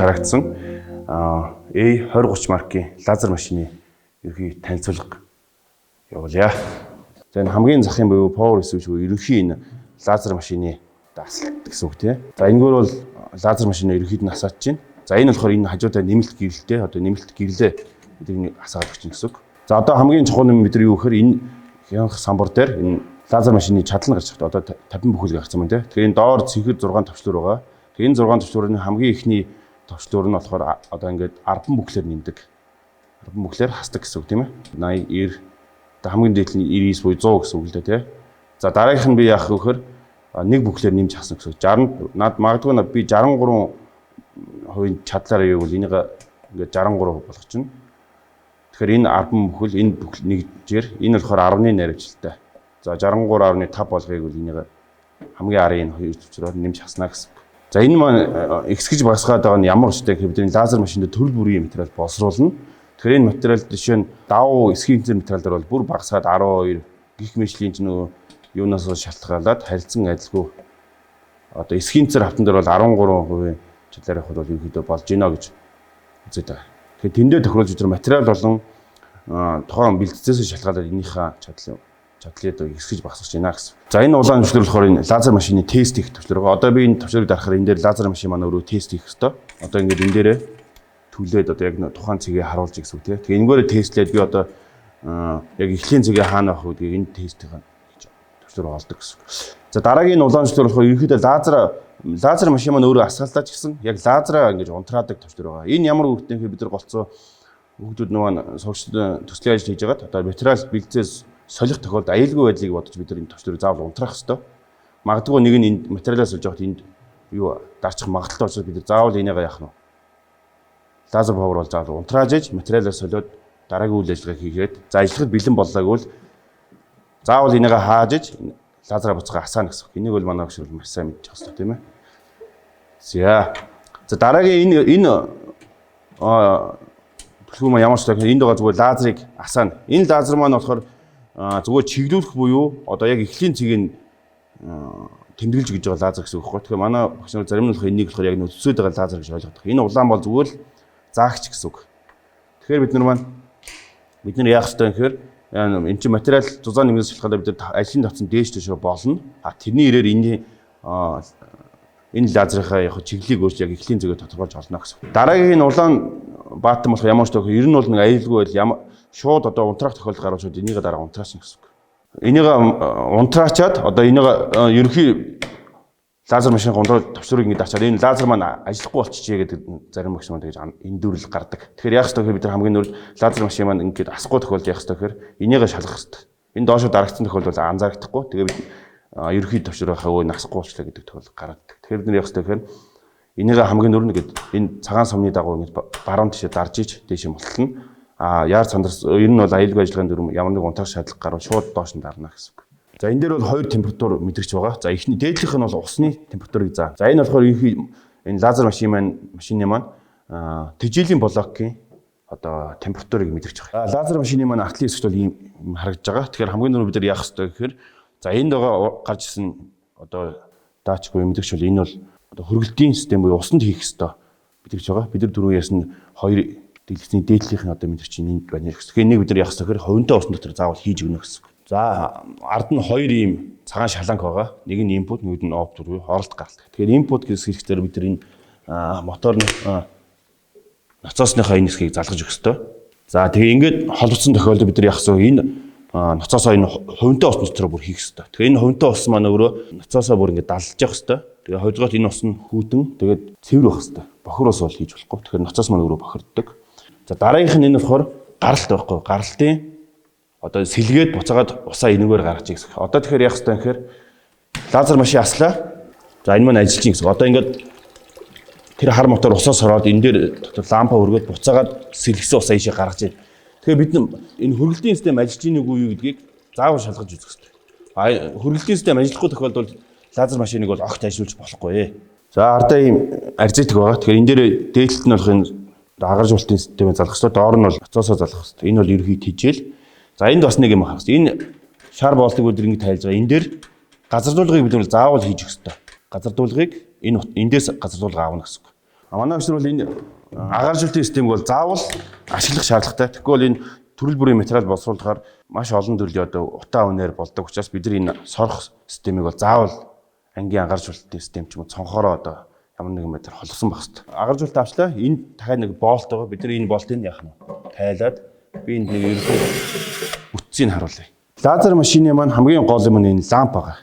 харагдсан A2030 маркийн лазер машины ерөнхий танилцуулга явуулъя. За энэ хамгийн захын буюу Power эсвэл ерөнхий энэ лазер машины дасалт гэсэн үг тийм. За энэгээр бол лазер машины ерөнхийд нь асааж чинь. За энэ болохоор энэ хажуудаа нэмэлт гэрэлтэй одоо нэмэлт гэрлээ бидний асаад өгч гэсэн үг. За одоо хамгийн чухал юм бид нар юу гэхээр энэ хянах самбар дээр энэ лазер машины чадал нь гарч байгаа. Одоо 50 бүхэл гарсан юм тийм. Тэгэхээр энэ доор цэнхэр 6 товчлуур байгаа. Тэгэхээр энэ 6 товчлуурын хамгийн ихний товчлуур нь болохоор одоо ингээд 10 бүхлээр нэмдэг. 10 бүхлээр хасдаг гэсэн үг тийм ээ. 80 90 одоо хамгийн дээд нь 99 буюу 100 гэсэн үг л дээ тийм. За дараагийнх нь би яах вэ гэхээр нэг бүхлээр нэмж хасна гэсэн үг. 60 над магадгүй би 63% чадлаараа явуул энийг ингээд 63% болгочихно. Тэгэхээр энэ 10 бүхэл энэ бүхэл нэгжээр энэ болохоор 10-ны наривчлалтай. За 63.5 болгоёг бол энийг хамгийн арын энэ хоёр төвчрөөр нэмж хаснаа гэсэн. За энэ маань эксгэж багасгаад байгаа нь ямар ч гэдэг бидний лазер машинд төрөл бүрийн материал боловсруулна. Тэгэхээр энэ материал жишээ нь давуу эсхийн цэцэр материал дээр бол бүр багасгаад 12 гих мэшлийн ч нөө юунаас шалтгаалаад харилцан адилгүй одоо эсхийн цэцэр хавтан дээр бол 13% чадлаар явахд бол ерөнхийдөө болж гинэ гэж үзэж байгаа. Тэгэхээр тэндээ тохируулж өдр материал болон тухайн бэлтцээс шалтгаалаад энийхээ чадлыг эсгэж багасгаж байна гэсэн. За энэ улаан төвчлөр болохоор энэ лазер машины тест хийх төвчлөр байгаа. Одоо би энэ төвчлөрийг дарахаар энэ дээр лазер машин маань өөрөө тест хийх ёстой. Одоо ингээд энэ дээрээ түлээд одоо яг тухайн цэгээ харуулж гэсэн үг тийм. Тэгээ энэгээр тестлээд би одоо яг эхлэлийн цэгээ хаана байх вэ гэдгийг энэ тестийн төвчлөр олдог гэсэн. За дараагийн улаан төвчлөр болохоор ерөнхийдөө лазер машин маань өөрөө асгаалтаач гэсэн яг лазераа ингэж унтраадаг төвчлөр байгаа. Энэ ямар үгтэй вэ бид нар голцоо хүүхдүүд нөгөө сурагчдад төслийн ажил хийж байгаад одоо материал бэлцээс солих тохиолдолд аюулгүй байдлыг бодож бид нар энэ төвчлөрийг заавал унтраах ёстой. Магадгүй нэг нь энд материалаас олж явахад энд юу дарчих магадaltaй учраас бид нар заавал энийг яах нь лазер павер бол заавал унтрааж иж материалаас солиод дараагийн үйл ажиллагаа хийгээд за ажиллахад бэлэн боллоо гэвэл заавал энийг хааж иж лазераа буцаага асаана гэсэн. Энийг бол манай хөшрөл маш сайн мэдчих ёстой тийм ээ. За дараагийн энэ төлөв маань ямар ч тохиолдолд энд байгаа зүгээр лазерыг асаана. Энэ лазер маань болохоор зүгээр чиглүүлэх буюу одоо яг эхлийн цэгийг тэмдэглэж гэж байгаа лазер гэсэн үг байхгүй. Тэгэхээр манай багш нар зарим нь болохоор энийг болохоор яг нөлөөсөд байгаа лазер гэж ойлгоод байгаа. Энэ улаан бол зүгээр л заагч гэсэн үг. Тэгэхээр бид нар яах ёстой юм гэхээр энэ чинь материал зузаан нэмээс шалтгаалаад бид нар ажлын тавцан дээш төшөө болно. Тэрний ирээр энэ лазерынхаа яг чиглэлийг өөрч яг эхлийн зэгээ тодорхойлж олно гэсэн. Дараагийн улаан баатан болох ямар ч тохиол ер нь бол нэг аюулгүй байл шууд одоо унтраах тохиолдол гаруучаад энийг дараа унтраачна гэсэн үг. Энийг унтраачаад одоо энийг ерөнхий лазер машин гондрол төвчрийг ингэ даачаад энэ лазер маань ажиллахгүй болчихжээ гэдэг зарим багш маань тэгж эндүрэл гардаг. Тэгэхээр яах ёстой гэхээр бид нар хамгийн нөрөл лазер машин маань ингээд асахгүй тохиолдолд яах ёстой гэхээр энийг шалгах ёстой. Энэ доошо дарагдсан тохиолдолд анзаардахгүй. Тэгээ бид ерөнхий төвчрийнхаа өө насахгүй болчлаа гэдэг тохиолдол гаргадаг. Тэгэхээр бид нар яах ёстой гэхээр энийг хамгийн нөрнө гэд энэ цагаан сумны дагуу ингэж баруун тишээ дарж иж дээш мултална. Яар сандарс ер нь бол аюулгүй ажиллагааны дүрм ямар нэг унтраах шаардлага гарвал шууд доош нь дарна гэсэн үг. За энэ дээр бол хоёр температур мэдрэгч байгаа. За эхний дээдлийнх нь бол усны температурыг заа. За энэ болохоор энэ лазер машины маань тэжээлийн блокийн одоо температурыг мэдрэгч байгаа. Лазер машины маань артлын хэсэгт бол ийм харагдаж байгаа. Тэгэхээр хамгийн түрүү бид нар яах ёстой гэхээр за энд байгаа гарч ирсэн одоо даачгүй мэдрэгч бол энэ бол одоо хөргөлтийн систем буюу усанд хийх ёстой мэдрэгч байгаа. Бид нар түрүү яасан хоёр дэлгэцний дээдлийнх нь одоо мэдрэгч энд байна гэсэн. Тэгэхээр нэг бид нар яах ёстой гэхээр хувинтай усны дотор заавал хийж өгнө гэсэн. За ард нь хоёр ийм цагаан шаланг байгаа. Нэг нь input, нэг нь output буюу оролт гаралт. Тэгэхээр input гэсэн хэрэгтээр бид нар энэ моторны ноцоосныхаа энэ хэсгийг залгаж өгөх ёстой. За тэгээ ингээд холбогдсон тохиолдолд бид нар яах ёстой энэ ноцоосоо энэ хувинтай усны дотор бүр хийх ёстой. Тэгэхээр энэ хувинтай ус маань өөрөө ноцоосоо бүр ингээд далж явах ёстой. Тэгээ хоёрдугаар энэ ус нь хүйтэн тэгээд цэвэр байх ёстой. Бохор ус бол хийж болохгүй. Тэгэхээр ноцоос маань өөрөө бохирддог. За дараагийнх нь энэ болохоор гаралт байхгүй. Гаралтын одоо сэлгээд буцаагаад усаа энэгээр гаргаж ий гэсэн. Одоо тэгэхээр яах ёстой юм гэхээр лазер машин аслаа. За энэ маань ажиллаж ий гэсэн. Одоо ингээд тэр хар мотор усаас ороод энэ дээр дотор лампа өргөд буцаагаад сэлгэсэн усаа ийшээ гаргаж ий. Тэгэхээр бид энэ хөргөлтийн систем ажиллаж ийн үгүй юу гэдгийг заавал шалгаж үзэх ёстой. Хөргөлтийн систем ажиллахгүй тохиолдолд лазер машиныг бол огт ажиллуулж болохгүй. За ардаа ийм арзитг байгаа. Тэгэхээр энэ дээр дээдлэлт нь болох энэ агаржуулалтын системийг залгах ёстой. Доор нь бол ноцоосоо залгах ёстой. Энэ бол ерөнхий тэжээл. За энд бас нэг юм харах ёстой. Энэ шар болтыг бид ингэ тайлж байгаа. Энэ дээр газар дуулгыг бид заавал хийж өгөх ёстой. Газар дуулгыг эндээс газар дуулга аавна гэсэн үг. Манай агч нар бол энэ агааржуулалтын системийг бол заавал ашиглах шаардлагатай. Тэгэхгүй бол энэ төрөл бүрийн материал боловсруулахаар маш олон төрлийн одоо утаа үнээр болдог учраас бид нар энэ сорох системийг бол заавал ангийн агааржуулалтын систем ч юм уу цонхороо одоо ямар нэгэн байдлаар холбосон байх хэрэгтэй. Агааржуулалт авчлаа. Энэ дахиад нэг болт байгаа. Бид нар энэ болтыг яах нь тайлаад би энд нэг ерөнхий үтцийг харуулъя. Лазер машины маань хамгийн гол юм нь энэ ламп байгаа.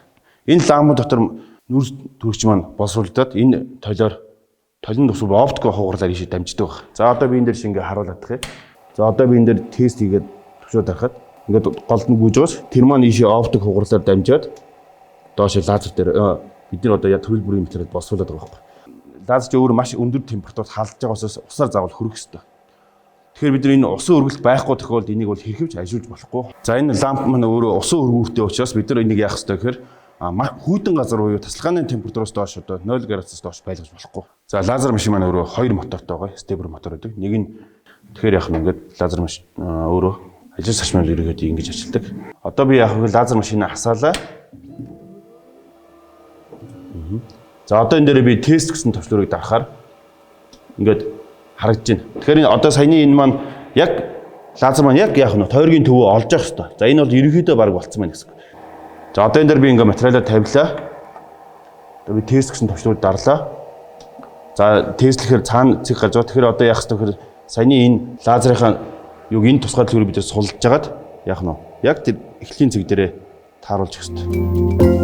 Энэ лампын дотор нүр төрөгч маань боловсруулагдаад энэ толин тусвал оптик хугарлаар ийшээ дамждаг баг. За одоо би энэ дээр шингээ харуулдаг юм. За одоо би энэ дээр тест хийгээд төвшөөд харахад ингээд голд нь гүйж байгаас тэр маань ийшээ оптик хугарлаар дамжаад доош лазер дээр бид нар одоо төрөл бүрийн материал боловсруулдаг байгаа байхгүй. Лазер ч өөр маш өндөр температурт халдж байгаагаас усаар заавал хөрөх ёстой. Тэгэхээр бид нар энэ усан өргөлт байхгүй тохиолдолд энийг бол хэрхэвч ажиглаж болохгүй. За энэ ламп маань өөрөө усан өргөлттэй учраас бид нар энийг яах ёстой гэхээр хүйтэн газар буюу тасалгааны температураас доош одоо 0 градусаас доош байлгаж болохгүй. За лазер машин маань өөрөө 2 мотортой байгаа. Степер мотор гэдэг. Нэг нь тэгэхээр яах нь ингээд лазер машин өөрөө ажил сашмаар эргээд ингэж ажилладаг. Одоо би яах вэ? Лазер машинаа хасаалаа. За одоо энэ дээр би тест гэсэн төвчлөрийг дарахаар ингээд харагдаж байна. Тэгэхээр одоо саяны энэ маань яг лазер маань яг яах нь тойргийн төвөө олж явах хэрэгтэй. За энэ бол ерөнхийдөө баг болцсон байна гэсэн. За одоо энэ дээр би ингээд материалаа тавилаа. Одоо би тест гэсэн төвчлөрийг дарлаа. За тестлэхээр цаана цэг гарч байгаа. Тэгэхээр одоо яах хэрэгтэй гэхээр саяны энэ лазерынхаа юг энэ тусгай төлөвийг бид сулж жагаад яах нь яг тэр эхлэлийн цэг дээрээ тааруулж өгөх хэрэгтэй.